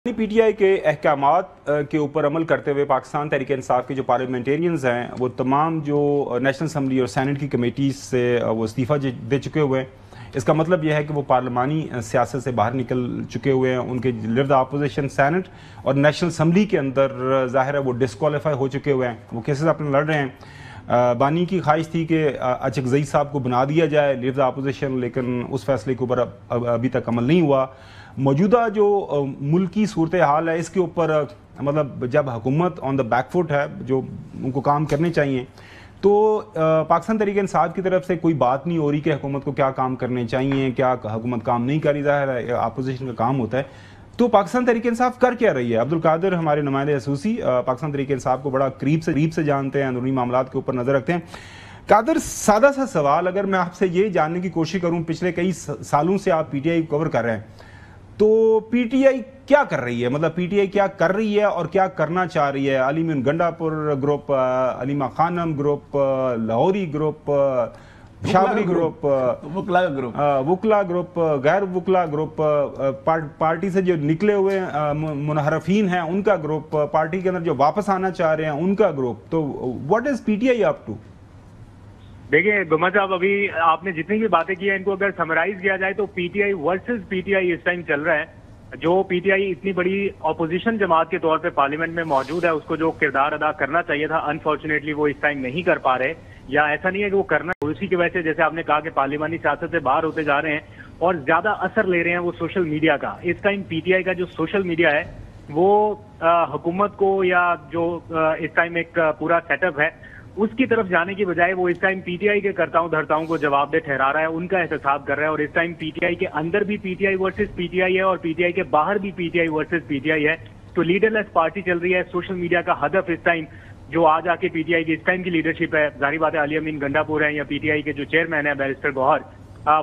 PTI के अहकामात के ऊपर अमल करते हुए पाकिस्तान तहरीक इंसाफ के जो पार्लियामेंटेरियंस हैं वो तमाम जो नेशनल असम्बली और सेनेट की कमेटीज से वो इस्तीफ़ा दे चुके हुए हैं। इसका मतलब यह है कि वो पार्लिमानी सियासत से बाहर निकल चुके हुए हैं। उनके लीडर अपोजिशन सेनेट और नेशनल असम्बली के अंदर ज़ाहिर है वो डिस्क्वालीफाई हो चुके हुए हैं, वो केसेस अपने लड़ रहे हैं। बानी की ख्वाहिश थी कि अचकज़ई साहब को बना दिया जाए लीडर अपोजिशन, लेकिन उस फैसले के ऊपर अभी तक अमल नहीं हुआ। मौजूदा जो मुल्की सूरत हाल है इसके ऊपर मतलब जब हुकूमत ऑन द बैकफुट है, जो उनको काम करने चाहिए, तो पाकिस्तान तहरीक इंसाफ की तरफ से कोई बात नहीं हो रही कि हुकूमत को क्या काम करने चाहिए, क्या हुकूमत काम नहीं कर रही। ज़ाहिर है अपोजिशन का काम होता है। तो पाकिस्तान तहरीक इंसाफ कर क्या रही है? अब्दुल कादिर हमारे नुमाइंदे खसूसी पाकिस्तान तहरीक इंसाफ को बड़ा करीब से जानते हैं, अंदरूनी मामलात के ऊपर नज़र रखते हैं। कादिर, सादा सा सवाल अगर मैं आपसे ये जानने की कोशिश करूँ, पिछले कई सालों से आप पीटीआई कवर कर रहे हैं, तो पीटीआई क्या कर रही है? मतलब पीटीआई क्या कर रही है और क्या करना चाह रही है? अलीमीन गंडापुर ग्रुप, अलीमा खानम ग्रुप, लाहौरी ग्रुप, शावरी ग्रुप, वुकला ग्रुप, गैर वुकला ग्रुप, पार्टी से जो निकले हुए मुनहरफीन हैं उनका ग्रुप, पार्टी के अंदर जो वापस आना चाह रहे हैं उनका ग्रुप। तो what is PTI up to? देखिए गुमा साहब, अभी आपने जितनी भी बातें की है इनको अगर समराइज किया जाए तो पीटीआई वर्सेस पीटीआई इस टाइम चल रहा है। जो पीटीआई इतनी बड़ी ऑपोजिशन जमात के तौर पे पार्लियामेंट में मौजूद है, उसको जो किरदार अदा करना चाहिए था अनफॉर्चुनेटली वो इस टाइम नहीं कर पा रहे, या ऐसा नहीं है कि वो करना, उसी की वजह से जैसे आपने कहा कि पार्लियामानी सियासत से बाहर होते जा रहे हैं और ज्यादा असर ले रहे हैं वो सोशल मीडिया का। इस टाइम पीटीआई का जो सोशल मीडिया है वो हुकूमत को या जो इस टाइम एक पूरा सेटअप है उसकी तरफ जाने की बजाय वो इस टाइम पीटीआई के कर्ताओं धर्ताओं को जवाबदेह ठहरा रहा है, उनका एहतसाब कर रहा है। और इस टाइम पीटीआई के अंदर भी पीटीआई वर्सेस पीटीआई है और पीटीआई के बाहर भी पीटीआई वर्सेस पीटीआई है। तो लीडरलेस पार्टी चल रही है। सोशल मीडिया का हदफ इस टाइम जो आज आके पीटीआई की इस टाइम की लीडरशिप है, जाहिर बात है अलीमीन गंडापुर है या पीटीआई के जो चेयरमैन है बैरिस्टर गौहर,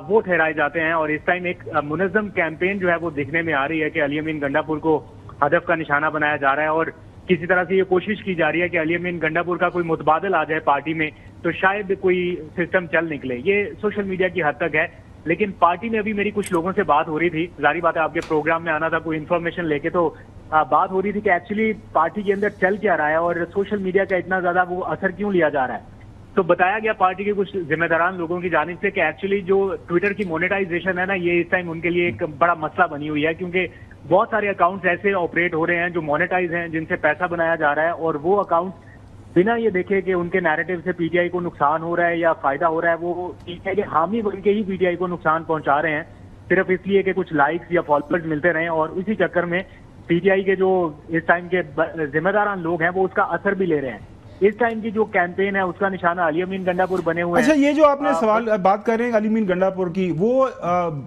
वो ठहराए जाते हैं। और इस टाइम एक मुनज़्ज़म कैंपेन जो है वो दिखने में आ रही है कि अलीमीन गंडापुर को हदफ का निशाना बनाया जा रहा है और किसी तरह से ये कोशिश की जा रही है कि अलीमीन गंडापुर का कोई मुतबादल आ जाए पार्टी में तो शायद कोई सिस्टम चल निकले। ये सोशल मीडिया की हद तक है। लेकिन पार्टी में अभी मेरी कुछ लोगों से बात हो रही थी, जारी बात है आपके प्रोग्राम में आना था कोई इन्फॉर्मेशन लेके, तो बात हो रही थी कि एक्चुअली पार्टी के अंदर चल क्या रहा है और सोशल मीडिया का इतना ज्यादा वो असर क्यों लिया जा रहा है। तो बताया गया पार्टी के कुछ जिम्मेदारान लोगों की जानिब से कि एक्चुअली जो ट्विटर की मोनेटाइजेशन है ना, ये इस टाइम उनके लिए एक बड़ा मसला बनी हुई है, क्योंकि बहुत सारे अकाउंट्स ऐसे ऑपरेट हो रहे हैं जो मोनेटाइज हैं, जिनसे पैसा बनाया जा रहा है, और वो अकाउंट बिना ये देखे कि उनके नैरेटिव से पीटीआई को नुकसान हो रहा है या फायदा हो रहा है, वो पीटीआई के हामी बन के ही पीटीआई को नुकसान पहुंचा रहे हैं, सिर्फ इसलिए कि कुछ लाइक्स या फॉलोअर्स मिलते रहे। और उसी चक्कर में पीटीआई के जो इस टाइम के जिम्मेदारान लोग हैं वो उसका असर भी ले रहे हैं। इस टाइम की जो कैंपेन है उसका निशाना अलीमीन गंडापुर बने हुए हैं। अच्छा, ये जो आपने सवाल बात कर रहे हैं अलीमीन गंडापुर की, वो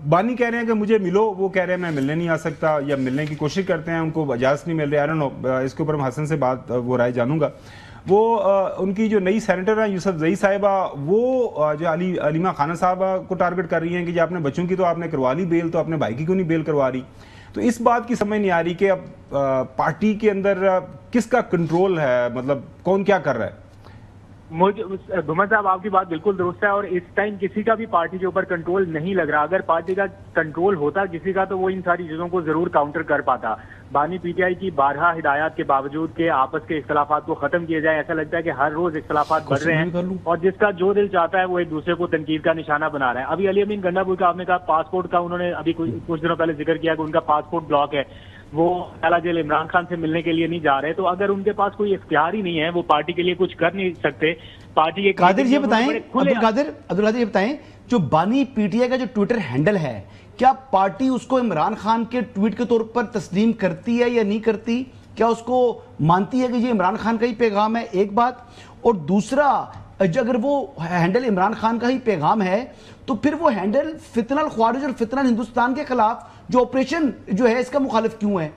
बानी कह रहे हैं कि मुझे मिलो, वो कह रहे हैं मैं मिलने नहीं आ सकता या मिलने की कोशिश करते हैं, उनको इजाजत नहीं मिल रही। आई डोंट नो, इसके ऊपर मैं हसन से बात वो राय जानूंगा। वो उनकी जो नई सेनेटर है यूसुफजई साहिबा, वो जो अलीमा खाना साहबा को टारगेट कर रही हैं कि जो आपने बच्चों की तो आपने करवा ली बेल, तो अपने भाई की क्यों नहीं बेल करवा रही। तो इस बात की समझ नहीं आ रही कि अब पार्टी के अंदर किसका कंट्रोल है, मतलब कौन क्या कर रहा है। मुझे धुमन साहब आपकी बात बिल्कुल दुरुस्त है और इस टाइम किसी का भी पार्टी के ऊपर कंट्रोल नहीं लग रहा। अगर पार्टी का कंट्रोल होता किसी का तो वो इन सारी चीजों को जरूर काउंटर कर पाता। बानी पीटीआई की 12 हिदायत के बावजूद के आपस के इख्तलाफात को खत्म किए जाए, ऐसा लगता है कि हर रोज इख्तलाफात बढ़ रहे हैं और जिसका जो दिल चाहता है वो एक दूसरे को तनकीद का निशाना बना रहा है। अभी अलीमीन गंडापुर का आपने कहा पासपोर्ट का, उन्होंने अभी कुछ दिनों पहले जिक्र किया कि उनका पासपोर्ट ब्लॉक है, वो आला जेल इमरान खान से मिलने के लिए नहीं जा रहे। तो अगर उनके पास कोई इख्तियार ही नहीं है, वो पार्टी के लिए कुछ कर नहीं सकते। पार्टी के कादिर ये बताएं, अब्दुल कादिर ये बताएं, जो बानी पीटीआई का जो ट्विटर हैंडल है, क्या पार्टी उसको इमरान खान के ट्वीट के तौर पर तस्लीम करती है या नहीं करती? क्या उसको मानती है कि ये इमरान खान का ही पैगाम है? एक बात। और दूसरा, अगर वो हैंडल इमरान खान का ही पैगाम है तो फिर वो हैंडल फितनल ख्वारिज और फितनल हिंदुस्तान के खिलाफ जो ऑपरेशन जो है इसका मुखालिफ क्यों है?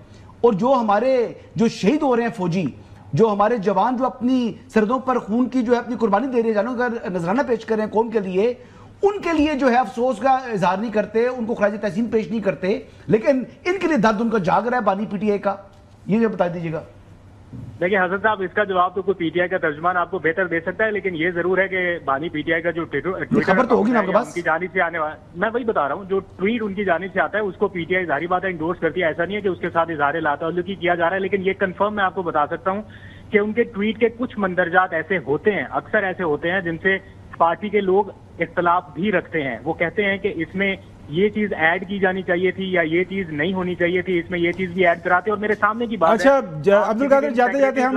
और जो हमारे जो शहीद हो रहे हैं फौजी, जो हमारे जवान जो अपनी सरहदों पर खून की जो है अपनी कुर्बानी दे रहे हैं, जानों का नजराना पेश कर रहे हैं कौम के लिए, उनके लिए जो है अफसोस का इजहार नहीं करते, उनको खराज तहसीन पेश नहीं करते, लेकिन इनके लिए दर्द उनका जाग रहा है बानी पीटीआई का। ये बता दीजिएगा। देखिए हसन साहब, इसका जवाब तो कोई पीटीआई का तर्जुमान आपको बेहतर दे सकता है, लेकिन ये जरूर है कि बानी पीटीआई का जो खबर तो होगी ना आपके पास, उनकी जानिब से आने वाला, मैं वही बता रहा हूँ, जो ट्वीट उनकी जानिब से आता है उसको पीटीआई जाहिर बात है इंडोर्स करती है। ऐसा नहीं है कि उसके साथ इजहार लाताल्लुकी किया जा रहा है, लेकिन ये कंफर्म मैं आपको बता सकता हूँ कि उनके ट्वीट के कुछ मंदरजात ऐसे होते हैं, अक्सर ऐसे होते हैं जिनसे पार्टी के लोग इख्तलाफ भी रखते हैं। वो कहते हैं कि इसमें ये चीज ऐड की जानी चाहिए थी या ये चीज नहीं होनी चाहिए थी, इसमें ये चीज भी ऐड कराते और मेरे सामने की बात अच्छा है। अब्दुल कादिर, जाते जाते हम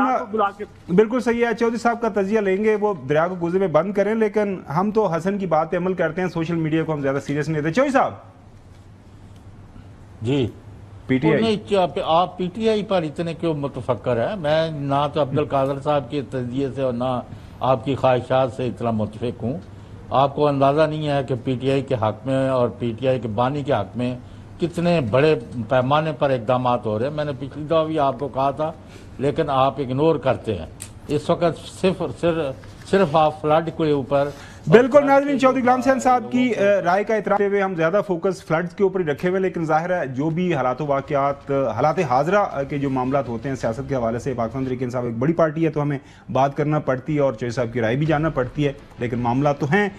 बिल्कुल सही है, चौधरी साहब का तजिया लेंगे, वो दरिया को गुजरे में बंद करें, लेकिन हम तो हसन की बात पे अमल करते हैं, सोशल मीडिया को हम ज्यादा सीरियस नहीं लेते। चौधरी साहब जी, पीटीआई आप पीटीआई पर इतने क्यों मुतफक्कर है? मैं ना तो अब्दुल कादिर साहब के तजिए से और ना आपकी ख्वाहिशात से इतना मुतफिक हूँ। आपको अंदाज़ा नहीं है कि पीटीआई के हक़ में और पीटीआई के बानी के हक़ में कितने बड़े पैमाने पर इक़दाम हो रहे हैं। मैंने पिछली दफ़ा भी आपको कहा था, लेकिन आप इग्नोर करते हैं। इस वक्त सिर्फ आप फ्लड के ऊपर बिल्कुल नाज़रीन, चौधरी गुलाम हुसैन साहब की राय का एहतराम करते हुए हम ज्यादा फोकस फ्लड्स के ऊपर ही रखे हुए, लेकिन जाहिर है जो भी हालात वाक़यात हालात हाजरा के जो मामला होते हैं सियासत के हवाले से, पाकिस्तान तहरीक इंसाफ एक बड़ी पार्टी है तो हमें बात करना पड़ती है और चौधरी साहब की राय भी जानना पड़ती है, लेकिन मामला तो हैं।